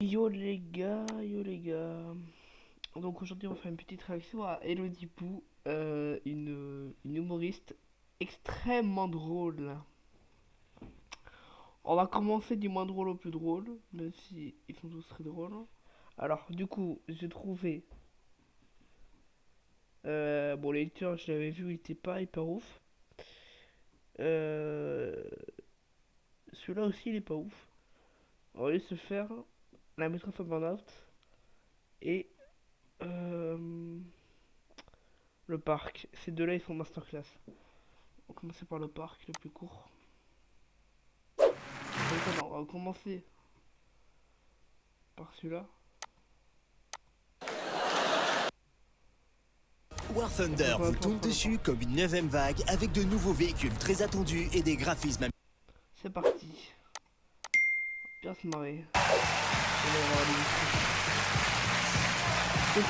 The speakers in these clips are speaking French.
Yo les gars. Donc aujourd'hui on va faire une petite réaction à Elodie Pou, une humoriste extrêmement drôle. On va commencer du moins drôle au plus drôle, même si ils sont tous très drôles. Alors du coup j'ai trouvé... bon les lecteurs je l'avais vu, il était pas hyper ouf. Euh, Celui-là aussi il est pas ouf. On va se faire la maîtresse en burn-out et... Euh, Le parc. Ces deux-là, ils sont masterclass. On va commencer par le parc, le plus court. Donc, on va commencer par celui-là. War Thunder vous tombe dessus comme une neuvième vague avec de nouveaux véhicules très attendus et des graphismes. C'est parti. Bien se marrer. Oui,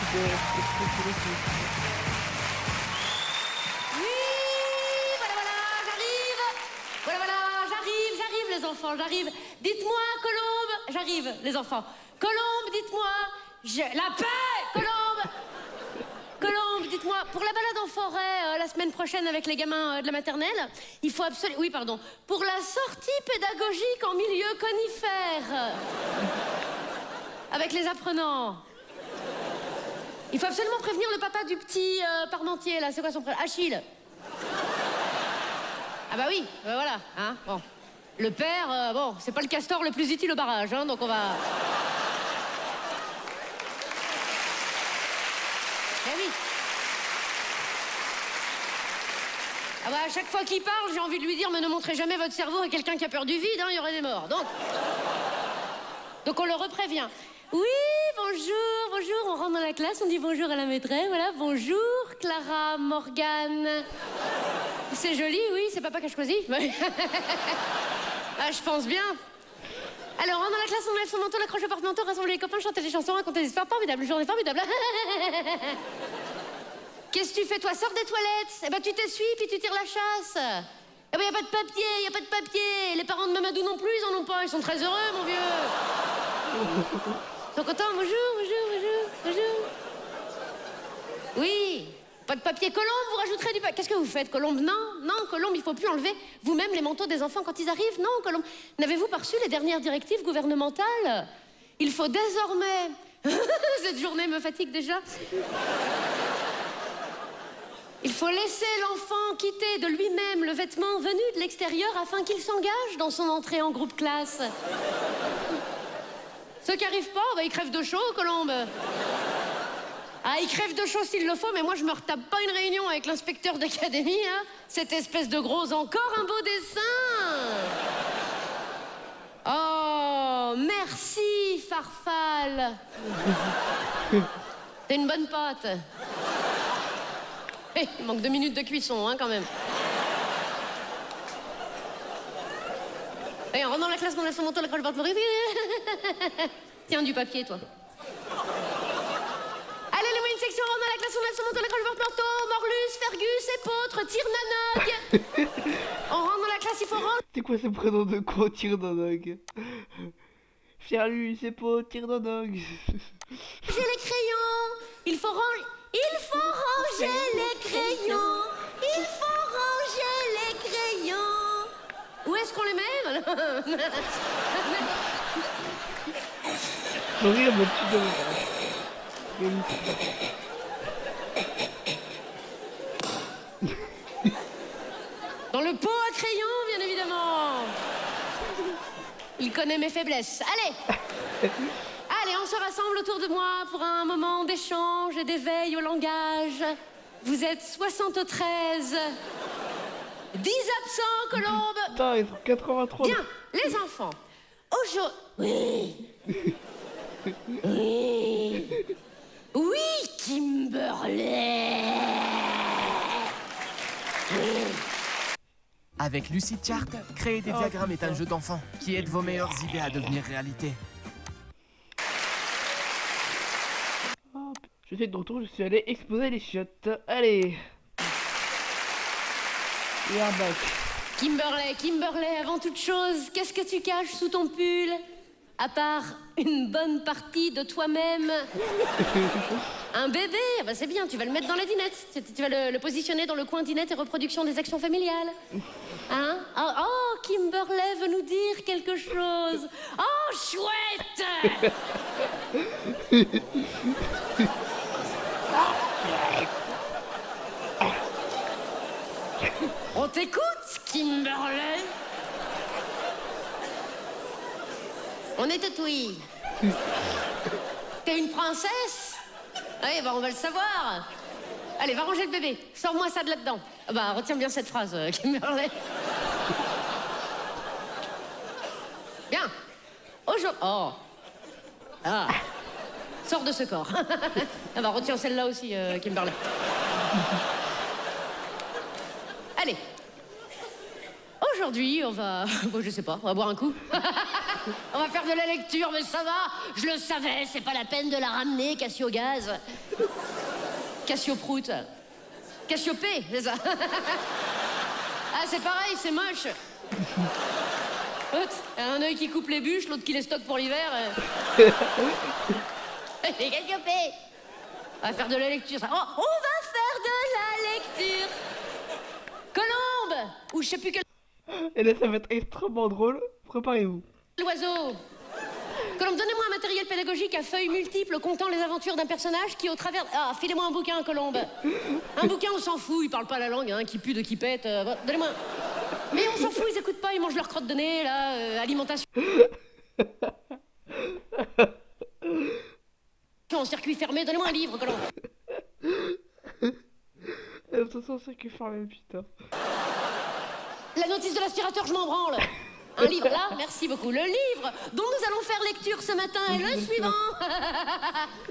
j'arrive les enfants, j'arrive. Dites-moi, Colombe, j'arrive les enfants. Colombe, dites-moi, la paix, Colombe. Colombe, dites-moi, pour la balade en forêt la semaine prochaine avec les gamins de la maternelle, il faut absolument... Oui, pardon. Pour la sortie pédagogique en milieu conifère. Avec les apprenants. Il faut absolument prévenir le papa du petit parmentier, là. C'est quoi son prénom? Achille. Ah bah oui, voilà, hein, bon. Le père, bon, c'est pas le castor le plus utile au barrage, hein, donc on va... Eh oui. Ah bah, à chaque fois qu'il parle, j'ai envie de lui dire, mais ne montrez jamais votre cerveau à quelqu'un qui a peur du vide, hein, il y aurait des morts, donc on le reprévient. Oui, bonjour, bonjour, on rentre dans la classe, on dit bonjour à la maîtresse, voilà, bonjour, Clara Morgane. C'est joli, oui, c'est papa qui a choisi. Ah, je pense bien. Alors, on rentre dans la classe, on lève son manteau, l'accroche au porte-manteau, rassemble les copains, chanter des chansons, raconter des histoires formidables, journée formidable. Qu'est-ce que tu fais, toi? Sors des toilettes. Eh ben, tu t'essuies, puis tu tires la chasse. Eh ben, y a pas de papier, y a pas de papier. Les parents de Mamadou non plus, ils en ont pas, ils sont très heureux, mon vieux. Ils sont contents, bonjour, bonjour, bonjour, bonjour. Oui, pas de papier. Colombe, vous rajouterez du papier. Qu'est-ce que vous faites, Colombe? Non, non, Colombe, il faut plus enlever vous-même les manteaux des enfants quand ils arrivent. Non, Colombe. N'avez-vous pas reçu les dernières directives gouvernementales? Il faut désormais... Cette journée me fatigue déjà. Il faut laisser l'enfant quitter de lui-même le vêtement venu de l'extérieur afin qu'il s'engage dans son entrée en groupe classe. Ceux qui arrivent pas, bah, ils crèvent de chaud, Colombe. Ah, ils crèvent de chaud s'il le faut, mais moi, je me retape pas une réunion avec l'inspecteur d'académie, hein. Cette espèce de gros encore un beau dessin. Oh, merci, Farfalle. T'es une bonne pote. Hey, il manque 2 minutes de cuisson, hein, quand même. Et on rentre dans la classe, on lève son manteau, la croche porte Maurice. Tiens, du papier, toi. Allez, les une section, on rentre dans la classe, on lève son manteau, la croche porte manteau, Morlus, Fergus, Épôtre, Tire-Nanog. On rentre dans la classe, il faut rendre... C'est quoi ce prénom de quoi? Tire-Nanog. Ferlus, Épôtre, Tire-Nanog. J'ai les crayons. Il faut ranger les crayons. Il faut ranger les crayons. Où est-ce qu'on les met? Faut rire, mais Dans le pot à crayon, bien évidemment. Il connaît mes faiblesses. Allez. Allez, on se rassemble autour de moi pour un moment d'échange et d'éveil au langage. Vous êtes 73. 10 absents, Colombe. Putain, ils sont 83. Bien, les enfants. Aujourd'hui... Oui. Oui, Kimberley. Oui. Avec Lucid Chart, créer des diagrammes est un jeu d'enfant qui aide vos meilleures idées à devenir réalité. Je suis de retour, je suis allé exposer les chiottes. Allez. We are back. Kimberley, Kimberley, avant toute chose, qu'est-ce que tu caches sous ton pull? À part une bonne partie de toi-même. Un bébé, bah c'est bien, tu vas le mettre dans la dinette. Tu vas le positionner dans le coin dinette et reproduction des actions familiales. Hein? Oh, Kimberley veut nous dire quelque chose. Oh, chouette! On t'écoute, Kimberley? On est tatouille. T'es une princesse? Oui, bah on va le savoir. Allez, va ranger le bébé. Sors-moi ça de là-dedans. Bah, retiens bien cette phrase, Kimberley. Bien. Aujourd'hui... Oh. Ah. Sors de ce corps. Ah bah, retiens celle-là aussi, Kimberley. Allez. Aujourd'hui, on va... Bon, je sais pas, on va boire un coup. On va faire de la lecture, mais ça va. Je le savais, c'est pas la peine de la ramener, Cassio Gaz. Cassio Prout. Cassiopée, c'est ça. Ah, c'est pareil, c'est moche. Un œil qui coupe les bûches, l'autre qui les stocke pour l'hiver. C'est Cassiopée. On va faire de la lecture, ça. Oh, on va faire de la lecture. Colombe. Ou je sais plus quel... Et là, ça va être extrêmement drôle. Préparez-vous. L'oiseau. Colombe, donnez-moi un matériel pédagogique à feuilles multiples contant les aventures d'un personnage qui, au travers... Ah, filez-moi un bouquin, Colombe. Un bouquin, on s'en fout, ils parlent pas la langue, hein, qui pue de qui pète. Bon, donnez-moi... Mais on s'en fout, ils écoutent pas, ils mangent leur crotte de nez, là, alimentation... En circuit fermé, donnez-moi un livre, Colombe. Attention, circuit fermé, putain. La notice de l'aspirateur, je m'en branle. Un livre, là, merci beaucoup. Le livre dont nous allons faire lecture ce matin est le suivant.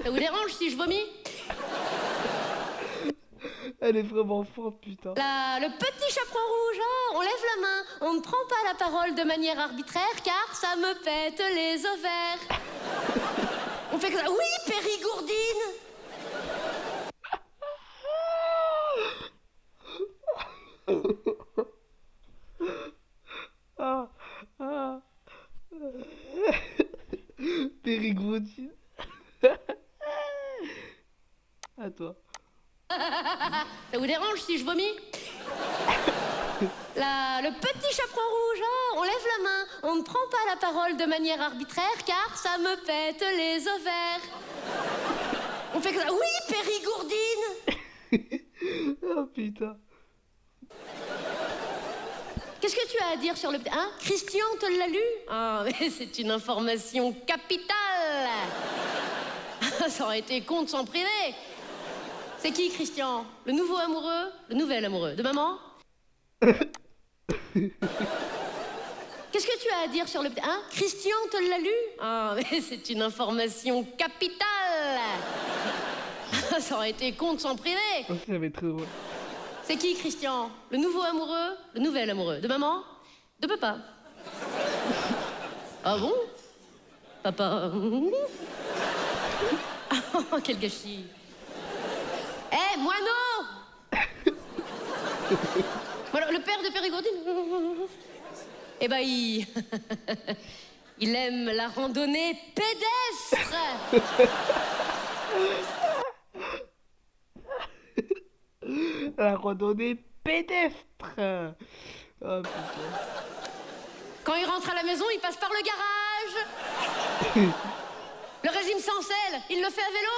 Ça vous dérange si je vomis? Elle est vraiment forte, putain. Là, le petit chaperon rouge, ah, on lève la main. On ne prend pas la parole de manière arbitraire, car ça me pète les ovaires. On fait que ça. Oui, Périgourdine. Ah, ah. Périgourdine. À toi. Ça vous dérange si je vomis? Là, le petit chaperon rouge, ah, on lève la main. On ne prend pas la parole de manière arbitraire, car ça me pète les ovaires. On fait que ça. Oui, Périgourdine. Oh putain. Qu'est-ce que tu as à dire sur le... Hein? Christian te l'a lu? Ah, mais c'est une information capitale. Ça aurait été con de s'en priver. C'est qui, Christian? Le nouveau amoureux? Le nouvel amoureux de maman? Qu'est-ce que tu as à dire sur le... Hein? Christian te l'a lu? Ah, mais c'est une information capitale. Ça aurait été con de s'en priver. Oh, ça va être très drôle. C'est qui, Christian? Le nouveau amoureux? Le nouvel amoureux de maman? De papa? Ah bon? Papa... Oh, quel gâchis. Eh, moineau. Voilà, le père de Périgourdine. Eh ben, il aime la randonnée pédestre. La randonnée pédestre. Oh putain. Quand il rentre à la maison, il passe par le garage. Le régime sans sel, il le fait à vélo.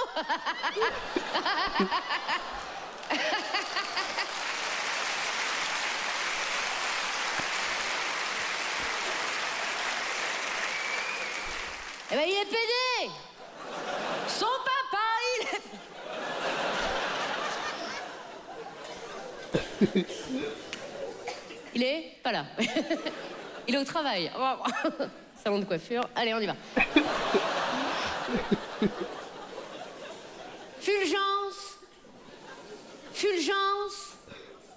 Eh ben, il est pédé. Son papa, il est pas là. Il est au travail. Salon de coiffure. Allez, on y va. Fulgence. Fulgence.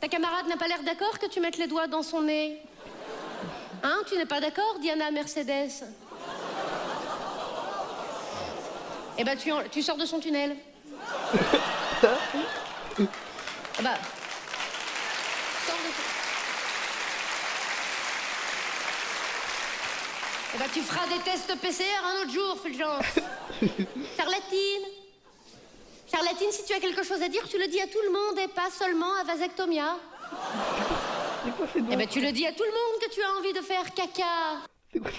Ta camarade n'a pas l'air d'accord que tu mettes les doigts dans son nez? Hein, tu n'es pas d'accord, Diana Mercedes? Eh ben, tu sors de son tunnel. Ah bah... Sors de son... Eh ben, tu feras des tests PCR un autre jour, Fulgence. Charlatine. Charlatine, si tu as quelque chose à dire, tu le dis à tout le monde et pas seulement à Vasectomia. C'est quoi ces noms? Eh ben, tu le dis à tout le monde que tu as envie de faire caca. C'est quoi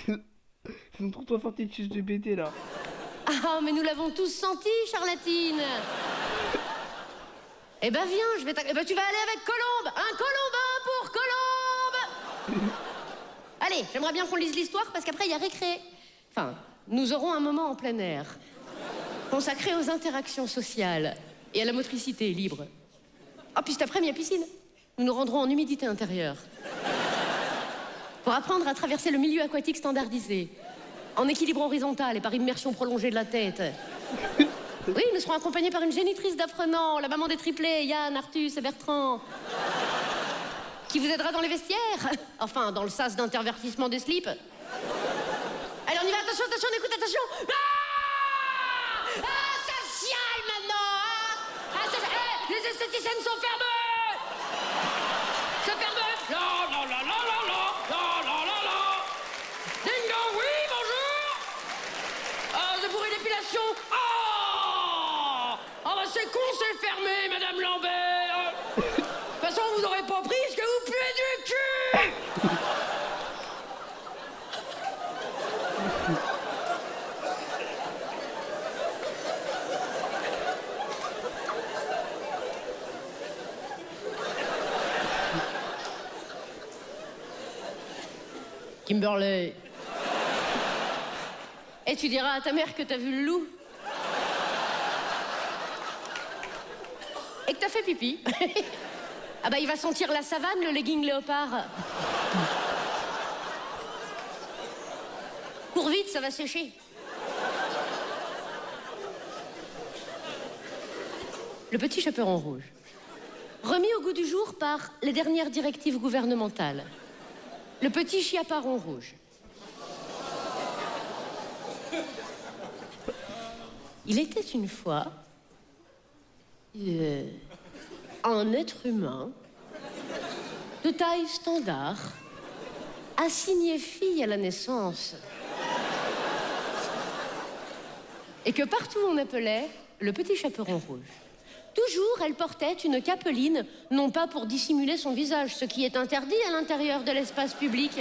c'est mon trottoir fetiche de BD là. Ah, mais nous l'avons tous senti, Charlatine. Eh ben, viens, je vais Eh ben, tu vas aller avec Colombe. Un colombin pour Colombe. Allez, j'aimerais bien qu'on lise l'histoire parce qu'après, il y a récré. Enfin, nous aurons un moment en plein air, consacré aux interactions sociales et à la motricité libre. Ah, puis cet après-midi, il y a piscine. Nous nous rendrons en humidité intérieure. Pour apprendre à traverser le milieu aquatique standardisé, en équilibre horizontal et par immersion prolongée de la tête. Oui, nous serons accompagnés par une génitrice d'apprenants, la maman des triplés, Yann, Artus et Bertrand, qui vous aidera dans les vestiaires. Enfin, dans le sas d'intervertissement des slips. Allez, on y va, attention, attention, on écoute, attention. Ça chiale maintenant, hein. Les esthéticiennes sont fermées. C'est fermé. Non, non, non, non, non, non, non, non, non, non. Ding dong, oui, bonjour. C'est pour une épilation. Ah bah c'est con, c'est fermé, Madame Lambert. De toute façon, vous aurez pas pris ce que vous puez du cul. Kimberley. Et tu diras à ta mère que t'as vu le loup. Et que t'as fait pipi. Ah bah il va sentir la savane, le legging léopard. Cours vite, ça va sécher. Le petit chaperon rouge. Remis au goût du jour par les dernières directives gouvernementales. Le petit chiaparon rouge. Il était une fois un être humain de taille standard, assigné fille à la naissance, et que partout on appelait le petit chaperon rouge. Toujours, elle portait une capeline, non pas pour dissimuler son visage, ce qui est interdit à l'intérieur de l'espace public.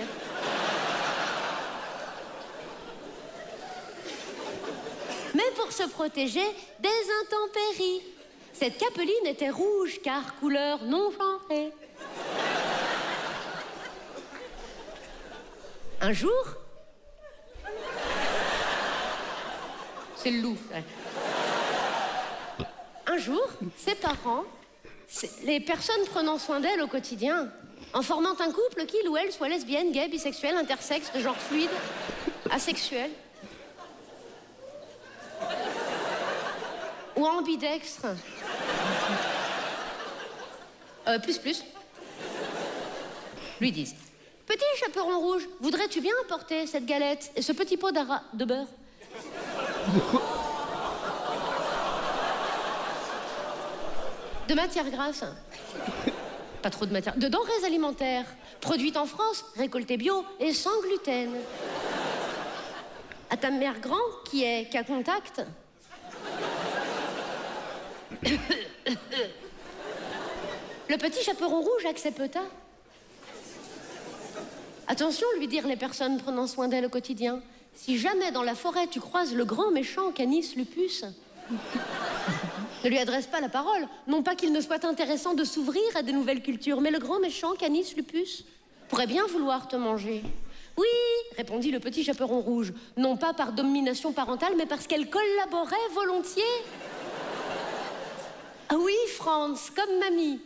Mais pour se protéger des intempéries. Cette capeline était rouge, car couleur non genrée. Un jour... C'est le loup, ouais. Un jour, ses parents, les personnes prenant soin d'elle au quotidien, en formant un couple qu'il ou elle soit lesbienne, gay, bisexuel, intersexe, de genre fluide, asexuel, ou ambidextre, plus, lui disent: petit chaperon rouge, voudrais-tu bien apporter cette galette et ce petit pot de beurre? De matière grasse. Pas trop de matière. De denrées alimentaires, produites en France, récoltées bio et sans gluten. À ta mère grand, qui est cas contact. Le petit chaperon rouge accepta. Attention, lui dirent les personnes prenant soin d'elle au quotidien. Si jamais dans la forêt tu croises le grand méchant Canis lupus, ne lui adresse pas la parole. Non pas qu'il ne soit intéressant de s'ouvrir à de nouvelles cultures, mais le grand méchant Canis lupus pourrait bien vouloir te manger. Oui, répondit le petit chaperon rouge, non pas par domination parentale, mais parce qu'elle collaborait volontiers. Ah oui, Franz, comme mamie.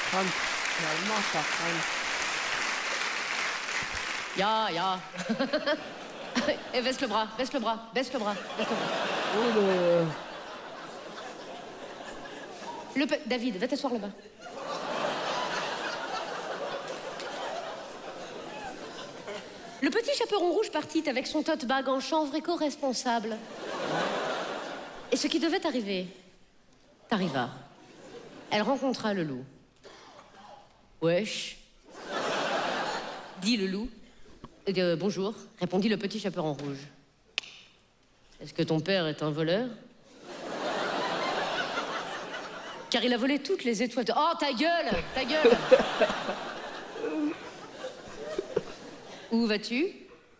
Franz, c'est allemand ça, Franz. Ya. Et baisse le bras, baisse le bras, baisse le bras, baisse le bras. Oh David, va t'asseoir là-bas. Le petit chaperon rouge partit avec son tote bag en chanvre éco-responsable. Et ce qui devait arriver, t'arriva. Elle rencontra le loup. Wesh. Dit le loup. Bonjour, répondit le petit chaperon rouge. Est-ce que ton père est un voleur? Car il a volé toutes les étoiles de... Oh, ta gueule! Ta gueule! Où vas-tu?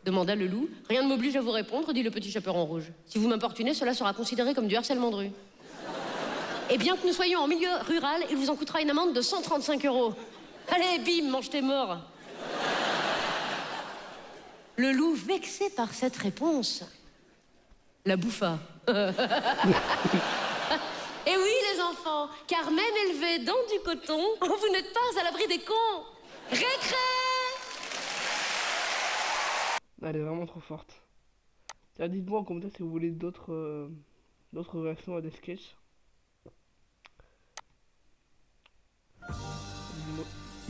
Demanda le loup. Rien ne m'oblige à vous répondre, dit le petit chaperon rouge. Si vous m'importunez, cela sera considéré comme du harcèlement de rue. Et bien que nous soyons en milieu rural, il vous en coûtera une amende de 135 €. Allez, bim, mange tes morts. Le loup, vexé par cette réponse, la bouffa. Et oui, les enfants, car même élevés dans du coton, vous n'êtes pas à l'abri des cons. Récré! Elle est vraiment trop forte. Tiens, dites-moi en commentaire si vous voulez d'autres réactions à des sketchs.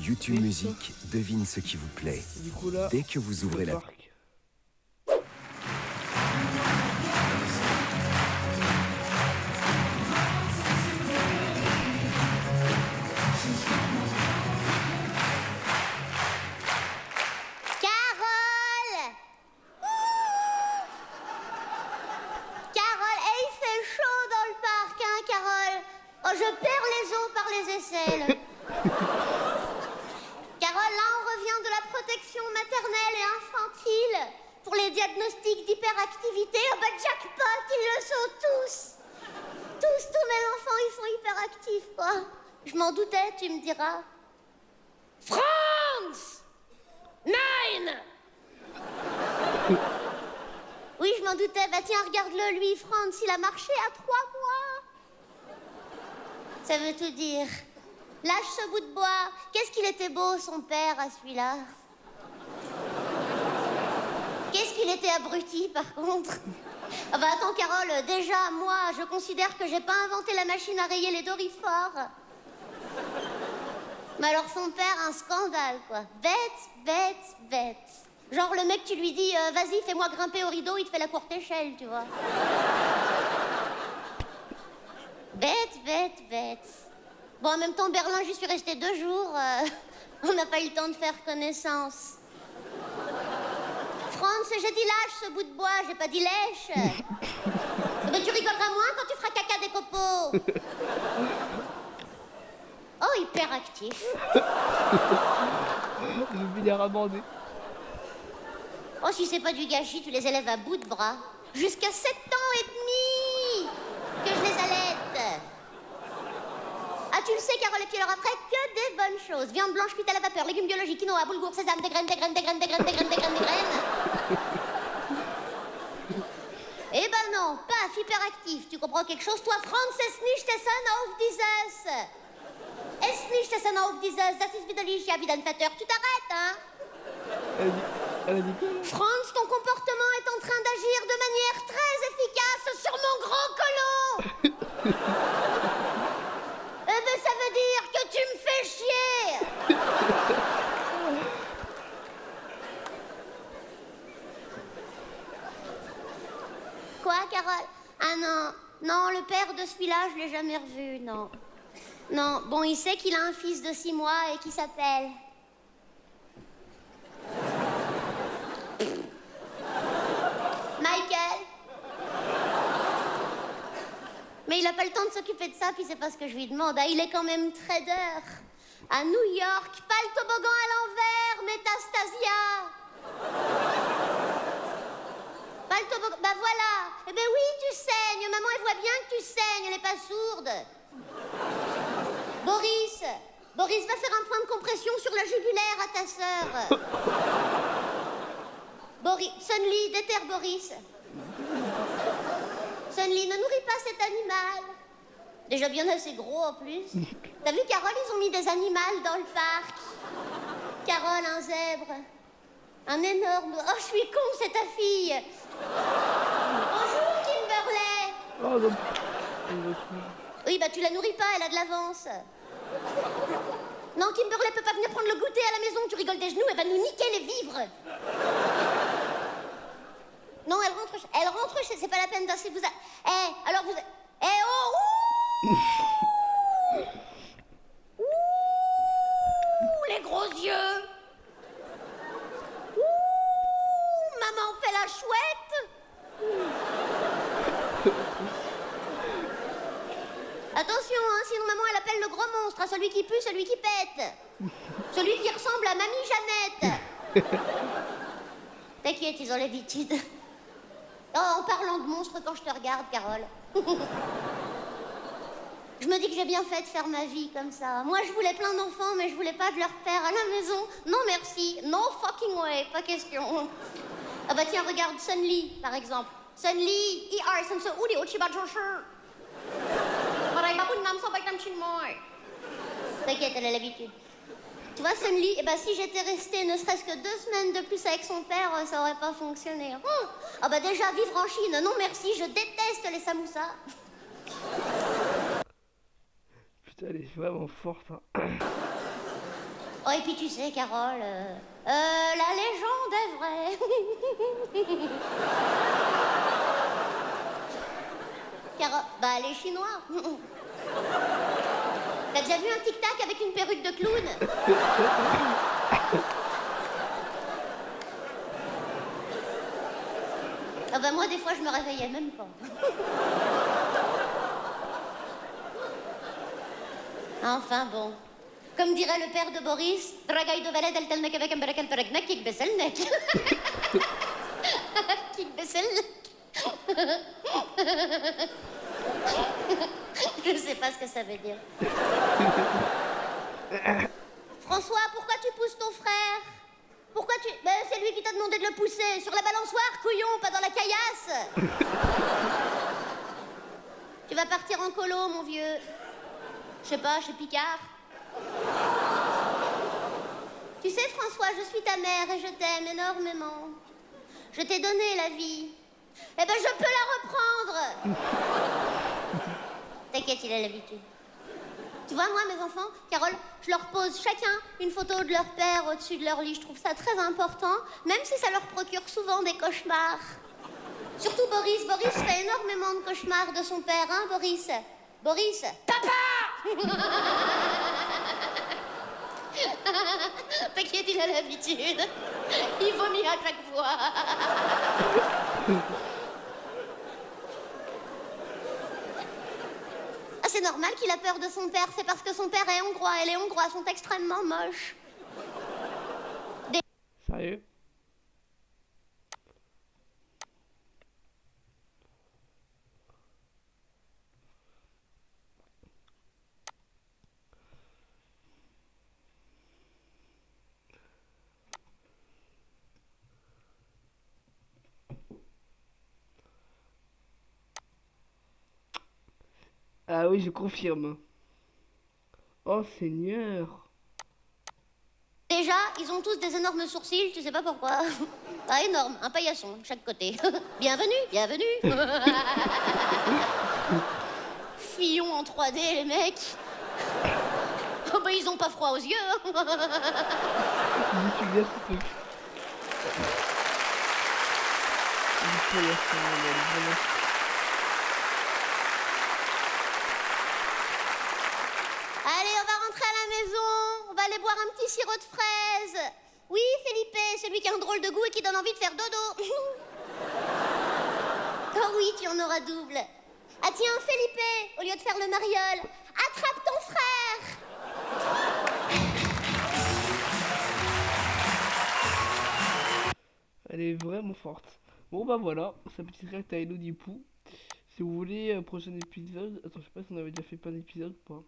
YouTube Musique devine ce qui vous plaît. Du coup là, Dès que vous ouvrez le la... parc. Carole! Carole, il fait chaud dans le parc, hein, Carole? Oh, je perds les os par les aisselles. Carole, là, on revient de la protection maternelle et infantile pour les diagnostics d'hyperactivité. Oh, bah, jackpot, ils le sont tous. Tous mes enfants, ils sont hyperactifs, quoi. Je m'en doutais, tu me diras. France! 9! Oui, je m'en doutais. Bah tiens, regarde-le, lui, Franz, il a marché à 3 mois. Ça veut tout dire. Lâche ce bout de bois. Qu'est-ce qu'il était beau, son père, à celui-là. Qu'est-ce qu'il était abruti, par contre. Ah bah attends, Carole, déjà, moi, je considère que j'ai pas inventé la machine à rayer les dorifores. Mais alors son père, un scandale, quoi. Bête. Genre le mec, tu lui dis, vas-y, fais-moi grimper au rideau, il te fait la courte échelle, tu vois. Bête. Bon, en même temps, Berlin, j'y suis restée 2 jours. On n'a pas eu le temps de faire connaissance. Franz, j'ai dit lâche ce bout de bois, j'ai pas dit lèche. Mais tu rigoleras moins quand tu feras caca des copeaux. Oh, hyperactif. Le billard abandé. Oh, si c'est pas du gâchis, tu les élèves à bout de bras. Jusqu'à 7 ans et demi que je les allaite. Ah, tu le sais, Carole, et puis alors après, que des bonnes choses. Viande blanche cuite à la vapeur, légumes biologiques, quinoa, boulgour, sésame, des graines. Eh ben non, paf, hyperactif. Tu comprends quelque chose? Toi, Franz, es nicht Essen auf dieses. Es nicht Essen auf dieses. Das ist widerlich, ja, wie dein Vater. Tu t'arrêtes, hein? Elle a dit quoi là? Franz, ton comportement est en train d'agir de manière très efficace sur mon gros colon. Eh ben, ça veut dire que tu me fais chier. Quoi, Carole? Ah non, le père de celui-là, je l'ai jamais revu, non. Non, bon, il sait qu'il a un fils de 6 mois et qui s'appelle... Michael. Mais il a pas le temps de s'occuper de ça, puis c'est pas ce que je lui demande. Ah, il est quand même trader. À New York, pas le toboggan à l'envers, Métastasia. Pas le toboggan, bah voilà. Eh ben oui, tu saignes. Maman, elle voit bien que tu saignes, elle est pas sourde. Boris, va faire un point de compression sur la jugulaire à ta sœur. Sunly, déterre Boris. Sunly, ne nourris pas cet animal. Déjà bien assez gros en plus. T'as vu, Carole, ils ont mis des animaux dans le parc. Carole, un zèbre. Un énorme... Oh, je suis con, c'est ta fille. Bonjour, Kimberley. Oh non. Oui, bah tu la nourris pas, elle a de l'avance. Non, Kimberley peut pas venir prendre le goûter à la maison, tu rigoles des genoux, elle va nous niquer les vivres. Non, elle rentre, c'est pas la peine d'asser, vous... alors vous... oh! celui qui pue, celui qui pète. Celui qui ressemble à Mamie Jeannette. T'inquiète, ils ont l'habitude. Oh, en parlant de monstres, quand je te regarde, Carole. Je me dis que j'ai bien fait de faire ma vie comme ça. Moi, je voulais plein d'enfants, mais je voulais pas de leur père à la maison. Non, merci. No fucking way. Pas question. Ah bah tiens, regarde Sun Lee, par exemple. Sun Lee, T'inquiète, elle a l'habitude. Tu vois, Sun Lee, eh ben, si j'étais restée ne serait-ce que 2 semaines de plus avec son père, ça aurait pas fonctionné. Ah bah déjà, vivre en Chine, non merci, je déteste les samoussas. Putain, elle est vraiment forte, hein. Oh, et puis tu sais, Carole, la légende est vraie. Carole, bah les Chinois. T'as déjà vu un tic-tac avec une perruque de clown? Ah bah moi, des fois, je me réveillais même pas. Enfin bon. Comme dirait le père de Boris, Dragay de Veled, el telnek avec un berakel peregnek, kik beselnek. Kik beselnek. Je sais pas ce que ça veut dire. François, pourquoi tu pousses ton frère? Pourquoi tu... Ben, c'est lui qui t'a demandé de le pousser. Sur la balançoire, couillon, pas dans la caillasse. Tu vas partir en colo, mon vieux. Je sais pas, chez Picard. Tu sais, François, je suis ta mère et je t'aime énormément. Je t'ai donné la vie. Eh ben, je peux la reprendre. T'inquiète, il a l'habitude. Tu vois, moi, mes enfants, Carole, je leur pose chacun une photo de leur père au-dessus de leur lit. Je trouve ça très important, même si ça leur procure souvent des cauchemars. Surtout Boris. Boris fait énormément de cauchemars de son père, hein, Boris? Boris. Papa! T'inquiète, il a l'habitude. Il vomit à chaque fois. Ah, c'est normal qu'il a peur de son père. C'est parce que son père est hongrois et les Hongrois sont extrêmement moches. Sérieux? Ah oui, je confirme. Oh Seigneur. Déjà, ils ont tous des énormes sourcils, tu sais pas pourquoi. Ah, énorme, un paillasson de chaque côté. Bienvenue, bienvenue. Fillon en 3D, les mecs. Oh bah, ils ont pas froid aux yeux. Je suis bien ce truc. Allez, on va rentrer à la maison. On va aller boire un petit sirop de fraise. Oui, Felipe, celui qui a un drôle de goût et qui donne envie de faire dodo. Oh oui, tu en auras double. Ah tiens, Felipe, au lieu de faire le mariole, attrape ton frère. Elle est vraiment forte. Bon bah voilà, sa petite réact à Elodie Pou. Si vous voulez, prochain épisode. Attends, je sais pas si on avait déjà fait plein d'épisodes ou pas.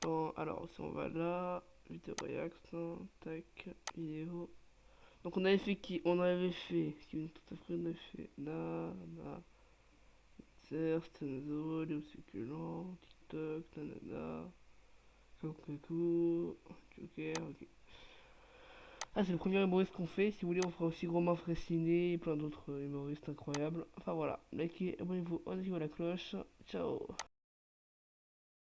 Bon, alors, si on va là, vidéo react, tac, vidéo. Donc on avait fait qui? On avait fait, ce qui est tout à fait, on avait fait Nana, Stenzo, Léo Succulent, TikTok, nanana, Coucou, Joker, ok. Ah, c'est le premier humoriste qu'on fait. Si vous voulez, on fera aussi Romain Fraissinet et plein d'autres humoristes incroyables. Enfin voilà, likez, abonnez-vous, activez la cloche. Ciao.